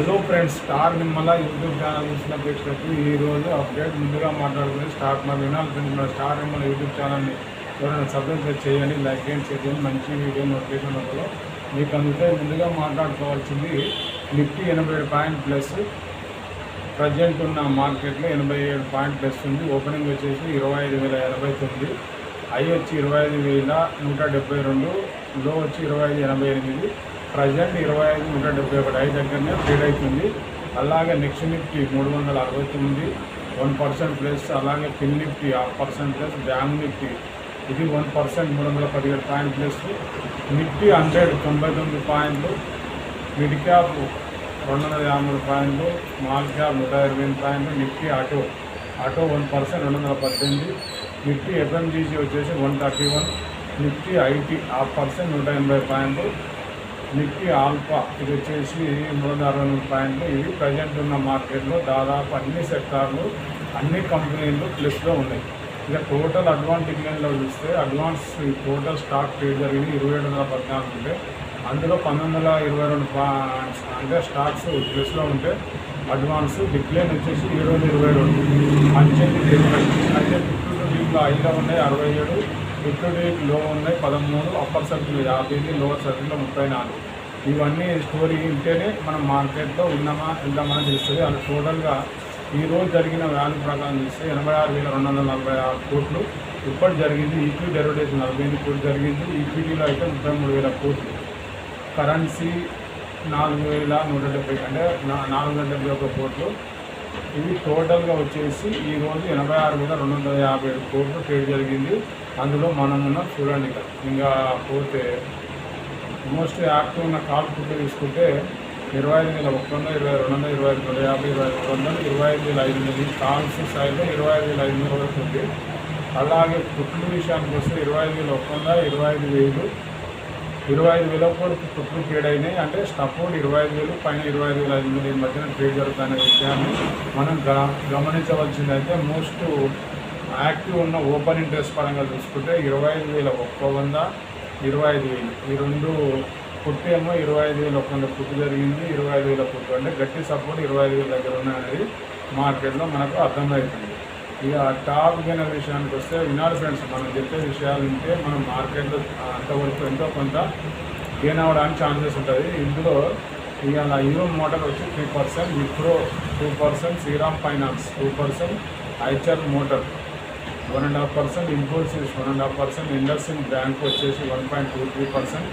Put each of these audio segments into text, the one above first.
Hello friends, star Nimmala YouTube channel చూసిన ప్రేక్షకులకు ఈరోజు అప్డేట్ ముందుగా మాట్లాడుకుని స్టార్ట్ మన వినాలి ఫ్రెండ్స్. మన స్టార్ నిమ్మల యూట్యూబ్ ఛానల్ని ఎవరైనా సబ్స్క్రైబ్ చేయండి, లైక్ చేయండి, మంచి వీడియో నోటిఫికేషన్ వల్ల మీకు అందుకే ముందుగా మాట్లాడుకోవాల్సింది నిఫ్టీ 87 పాయింట్ ప్లస్ ప్రజెంట్ ఉన్న మార్కెట్లో 87 పాయింట్ ప్లస్ ఉంది. ఓపెనింగ్ వచ్చేసి 25,089, హై వచ్చి 25,172, లో వచ్చి 25,088, ప్రజెంట్ 25,171 హై దగ్గరనే ట్రేడ్ అవుతుంది. అలాగే నెక్స్ట్ నిఫ్టీ 369 1% ప్లస్, అలాగే ఫిన్ నిఫ్టీ 0.5% ప్లస్, బ్యాంక్ నిఫ్టీ ఇది 1% 317 పాయింట్ ప్లస్, నిఫ్టీ 100 99 పాయింట్లు, మిడ్ క్యాప్ 253 పాయింట్లు, స్మాల్ క్యాప్ 128 పాయింట్లు, నిఫ్టీ ఆటో 1% 218, నిఫ్టీ ఎఫ్ఎంజీసీ వచ్చేసి 131, నిఫ్టీ ఐటీ 0.5% 180 పాయింట్లు, నిఫ్టీ ఆల్ఫా ఇది వచ్చేసి 363 పాయింట్లు. ఇవి ప్రజెంట్ ఉన్న మార్కెట్లో దాదాపు అన్ని సెక్టార్లు అన్ని కంపెనీలు ప్లస్లో ఉన్నాయి. ఇక టోటల్ అడ్వాన్స్ డిక్లైన్లో చూస్తే అడ్వాన్స్ టోటల్ స్టాక్ ట్రేడ్ జరిగింది 2714 ఉంటే అందులో 1922 అంటే స్టాక్స్ ప్లస్లో ఉంటే అడ్వాన్స్ డిక్లైన్ వచ్చేసి 22 అర్జెంట్ వీక్లో హైలో ఉన్నాయి 67, లిక్విడిటీ లో ఉన్నాయి 13, అప్పర్ సర్కిల్ 50, లోవర్ సర్కిల్లో 34. ఇవన్నీ స్టోరీ ఉంటేనే మనం మార్కెట్లో ఉన్నామా వెళ్దామని తెలుస్తుంది. అది టోటల్గా ఈరోజు జరిగిన వాల్యూ ప్రకారం చూస్తే 86,246 కోట్లు ఇప్పటి జరిగింది. ఈక్విటీ డెరివేటివ్స్ 45 కోట్లు జరిగింది. ఈక్విటీలో అయితే 33,000 కోట్లు. కరెన్సీ 4,170 అంటే 471 కోట్లు. ఇవి టోటల్గా వచ్చేసి ఈరోజు 86,257 కోట్లు ట్రేడ్ జరిగింది. అందులో మనం ఉన్నాం చూడండి. ఇంకా పోతే మోస్ట్ యాక్టివ్ ఉన్న కాల్ పుట్టు తీసుకుంటే 25,100, 22,00, 25,150, 25,350, 25,500 కాల్స్ స్థాయిలో 25,500 వరకు ఉంది. అలాగే పుట్లు విషయానికి వస్తే 25,100, 25,000, 25,000 వరకు పుట్లు ట్రేడ్ అయినాయి. అంటే సపోర్ట్ 25,000 పైన 25,500 మధ్యన ట్రేడ్ జరుగుతున్న విషయాన్ని మనం గమనించవలసిందైతే మోస్ట్ యాక్టివ్ ఉన్న ఓపెన్ ఇంట్రెస్ట్ పరంగా చూసుకుంటే 25,100, 25,000 ఈ రెండు పుట్టేమో 25,100 పుట్టు జరిగింది. 25,000 పుట్టు అంటే గట్టి సపోర్ట్ 25,000 దగ్గర ఉన్నాయనేది మార్కెట్లో మనకు అర్థమవుతుంది. ఇక టాప్ గెయినర్ విషయానికి వస్తే వినాలి ఫ్రెండ్స్, మనం చెప్పే విషయాలు ఉంటే మనం మార్కెట్లో అంతవరకు ఎంతో కొంత గెయిన్ అవ్వడానికి ఛాన్సెస్ ఉంటుంది. ఇందులో ఇవాళ హీరో మోటార్ వచ్చి 3%, విప్రో 2%, శ్రీరామ్ ఫైనాన్స్ 2%, ఐచర్ మోటార్ 1.5%, ఇన్ఫోసిస్ 1.5%, ఇండస్ఇండ్ బ్యాంక్ వచ్చేసి 1.23%,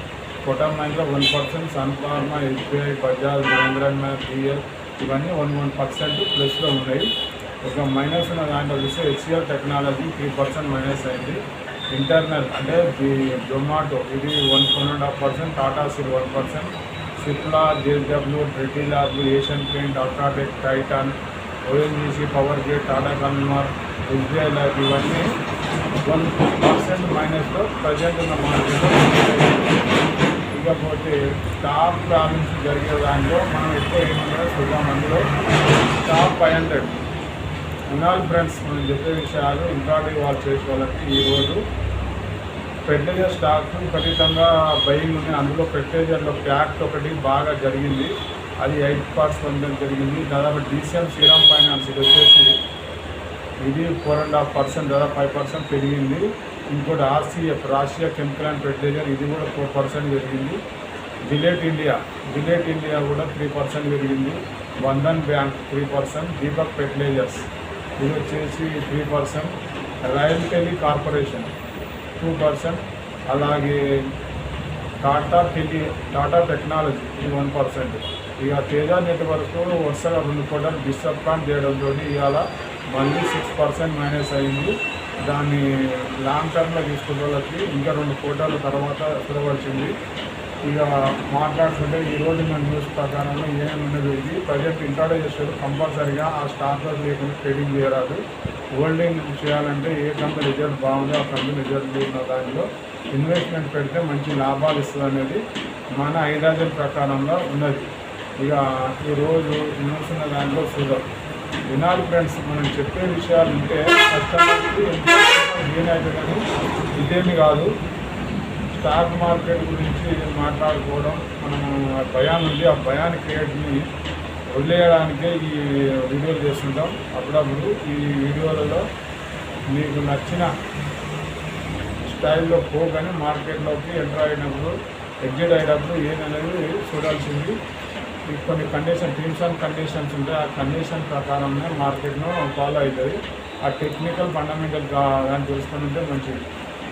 కోటక్ మహీంద్రా 1%, సన్ ఫార్మా, ఎస్బీఐ, బజాజ్, మహీంద్రా అండ్ మహీంద్రా, బిఎల్ ఇవన్నీ 1% ప్లస్లో ఉన్నాయి. ఒక మైనస్ ఉన్న దాంట్లో చూస్తే హెచ్సిఎల్ టెక్నాలజీ 3% మైనస్ అయింది. ఇంటర్నల్ అంటే జొమాటో ఇది 1.5%, టాటా స్టీల్ 1%, సిప్లా, జేడబ్ల్యూ, Reddy lab, Asian Paint, UltraTech, Titan, ONGC, Power Grid, Tata consumer, SBI lab ఇవన్నీ 1% మైనస్లో ప్రజెంట్ ఉన్న మార్కెట్లో. ఇకపోతే టాప్ ప్రాబ్లమ్స్ జరిగే దాంట్లో మనం ఎక్కువ ఏమన్నా చూద్దాం. అందులో టాప్ 500 వినాలి ఫ్రెండ్స్. మనం చెప్పే విషయాలు ఇంపార్టెంట్ వాళ్ళు చేసే వాళ్ళకి ఈరోజు ఫెర్టిలైజర్ స్టాక్ విపరీతంగా బయింగ్ ఉన్నాయి. అందులో ఫెర్టిలైజర్లో ప్యాక్ట్ ఒకటి బాగా జరిగింది, అది 8% జరిగింది. దాదాపు డీసీఎం శ్రీరామ్ ఫైనాన్స్ ఇది వచ్చేసి ఇది 4.5%, దాదాపు 5% పెరిగింది. ఇంకోటి RCF Rashtriya chemical and fertilizer ఇది కూడా 4% పెరిగింది. జిలేట్ ఇండియా కూడా 3% పెరిగింది. బంధన్ బ్యాంక్ 3%, దీపక్ ఫెర్టిలైజర్స్ ఇది వచ్చేసి 3%, రైల్ టెలి కార్పొరేషన్ 2%, అలాగే టాటా టెక్నాలజీ ఇది 1%. ఇక తేజ నెట్వర్క్ వరుసగా 2 కోటలు డిసప్పాయింట్ చేయడంతో ఇవాళ మళ్ళీ 6% మైనస్ అయింది. దాన్ని లాంగ్ టర్మ్లో తీసుకునే వాళ్ళకి ఇంకా 2 కోటాల తర్వాత చూడవలసింది. ఇక మాట్లాడుతుంటే ఈరోజు మన న్యూస్ ప్రకారంలో ఏమన్నది ఇది ప్రజెంట్ ఇంట్రాడే చేస్తారు. కంపల్సరీగా ఆ స్టాక్స్ లేకుండా ట్రేడింగ్ చేయరాదు. హోల్డింగ్ చేయాలంటే ఏ కంపెనీ రిజల్ట్ బాగుందో ఆ కంపెనీ రిజల్ట్ ఉన్న దానిలో ఇన్వెస్ట్మెంట్ పెడితే మంచి లాభాలు ఇస్తుంది అనేది మన ఐడియాలజీ ప్రకారంలో ఉన్నది. ఇక ఈరోజు న్యూస్ ఉన్న దాంట్లో చూద్దాం. వినాలి ఫ్రెండ్స్, మనం చెప్పే విషయాలు ఉంటే కస్టమర్కి ఏనైతే కానీ ఇదేమి కాదు. స్టాక్ మార్కెట్ గురించి మాట్లాడుకోవడం మనము భయాన్ని ఉంది. ఆ భయాన్ని క్రియేట్ని వదిలేయడానికే ఈ వీడియోలు చేస్తుంటాం. అప్పుడప్పుడు ఈ వీడియోలలో మీకు నచ్చిన స్టైల్లో పోగానే మార్కెట్లోకి ఎంటర్ అయినప్పుడు ఎగ్జిట్ అయినప్పుడు ఏంటనేది చూడాల్సింది. కొన్ని టర్మ్స్ అండ్ కండిషన్స్ ఉంటాయి. ఆ కండిషన్ ప్రకారమే మార్కెట్ను ఫాలో అవుతుంది. ఆ టెక్నికల్ ఫండమెంటల్ కానీ తెలుసుకుంటే మంచిది.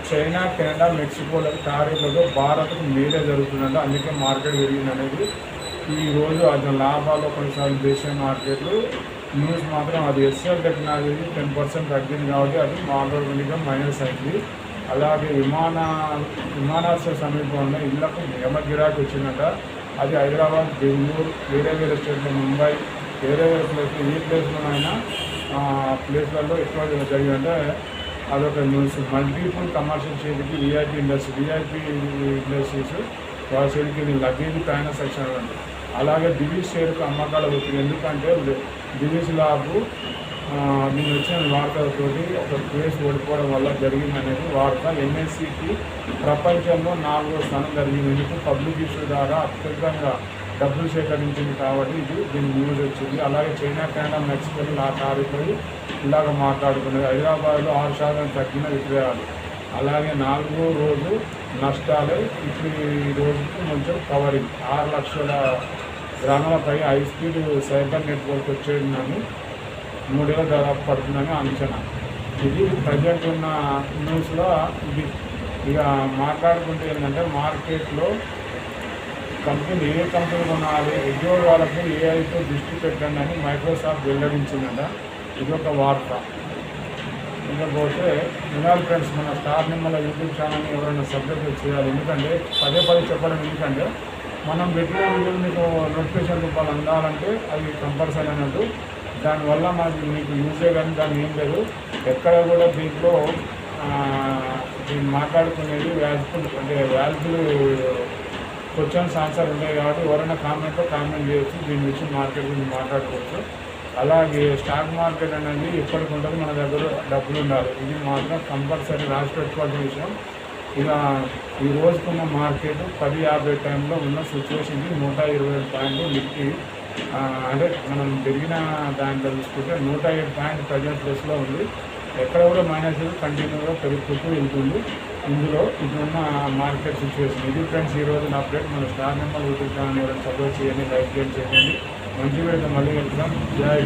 చైనా, కెనడా, మెక్సికోల టారిఫ్లతో భారత్కు మేలే జరుగుతుందంటే అందుకే మార్కెట్ పెరిగింది అనేది ఈరోజు అది లాభాలు కొన్నిసార్లు దేశీయ మార్కెట్లు న్యూస్ మాత్రం అది ఎస్ఎల్ టెక్నాలజీ 10% తగ్గింది కాబట్టి అది మార్కెట్ మైనస్ అయింది. అలాగే విమానాశ్రయ సమీపంలో ఇళ్లకు నియమ గిరాకీ వచ్చిందట. అది హైదరాబాద్, బెంగళూరు, వేరే స్టేట్లో ముంబై, వేరే ప్లేస్లో ఏ ప్లేస్లోనైనా ప్లేస్లలో ఎక్కువ జరిగిందంటే అదొక న్యూస్. మల్టిపుల్ కమర్షియల్ షేర్కి విఐపీ ఇండస్ట్రీస్ వాళ్ళ షేర్కి లగేజ్ ప్రయాణ సెక్షన్ అండి. అలాగే దివీస్ షేర్కు అమ్మకాలు వచ్చింది. ఎందుకంటే దివీస్ లాభు నేను వచ్చిన వార్తలతోటి ఒక కేసు ఓడిపోవడం వల్ల జరిగిందనేది వార్త. ఎన్ఎస్సికి ప్రపంచంలో 4వ స్థానం జరిగింది. ఎందుకు పబ్లిక్ ఇష్యూ ద్వారా అత్యధికంగా డబ్బులు సేకరించింది కాబట్టి దీని న్యూస్ వచ్చింది. అలాగే చైనా, కెనడా, మెక్సికోలు ఆ తారీఖులు ఇలాగ మాట్లాడుకున్నది. హైదరాబాద్లో 6% తగ్గిన విక్రయాలు. అలాగే 4వ రోజు నష్టాలే. ఇప్పుడు ఈ రోజుకి కొంచెం కవరింగ్ 6 లక్షల గ్రామాలపై హై స్పీడ్ సైబర్ నెట్వర్క్ వచ్చేదని 3 ఏళ్ళ దాదాపు పడుతుందని అంచనా. ఇది ప్రజెంట్ ఉన్న న్యూస్లో ఇది. ఇక మాట్లాడుకుంటే ఏంటంటే మార్కెట్లో కంపెనీ ఏ కంపెనీ కొనాలి, ఉద్యోగాలకు ఏఐతో దృష్టి పెట్టండి అని మైక్రోసాఫ్ట్ వెల్లడించిందట. ఇది ఒక వార్త. ఇకపోతే వినాలి ఫ్రెండ్స్, మన స్టార్ నిమ్మల యూట్యూబ్ ఛానల్ని ఎవరైనా సబ్స్క్రైబ్ చేయాలి. ఎందుకంటే పదే చెప్పడం ఎందుకంటే మనం పెట్టిన వీడియోలు మీకు నోటిఫికేషన్ రూపాయలు అందాలంటే అది కంపల్సరీ అన్నట్టు. దానివల్ల మనకి మీకు యూజే కానీ దాన్ని ఏం లేదు. ఎక్కడ కూడా దీంట్లో దీన్ని మాట్లాడుకునేది వాల్యుబుల్ క్వశ్చన్స్ ఆన్సర్ ఉంటాయి కాబట్టి ఎవరైనా కామెంట్ చేయొచ్చు. దీని గురించి మార్కెట్ గురించి మాట్లాడుకోవచ్చు. అలాగే స్టాక్ మార్కెట్ అనేది ఎప్పటికి ఉంటుంది, మన దగ్గర డబ్బులు ఉండాలి. ఇది మాత్రం కంపల్సరీ రాసి పెట్టుకోవాల్సిన విషయం. ఇక ఈ రోజుకున్న మార్కెట్ 10:50 టైంలో ఉన్న సిచ్యువేషన్కి 127 పాయింట్లు నిఫ్టీ అంటే మనం పెరిగిన దాంట్లో చూసుకుంటే 107 పాయింట్ ప్రజెంట్ ప్లేస్లో ఉంది. ఎక్కడ కూడా మైనస్ కంటిన్యూగా పెరుగుతూ వెళ్తుంది. ఇందులో ఇప్పుడున్న మార్కెట్ సిచ్యువేషన్ ఇది ఫ్రెండ్స్. ఈరోజు నా అప్డేట్. మన స్టార్ నెంబర్ యూట్యూబ్ ఛానల్ ఎవరైనా సపోర్ట్ చేయండి, లైక్ చేయండి. మంచి వీడియో మళ్ళీ వెళ్తాం. జై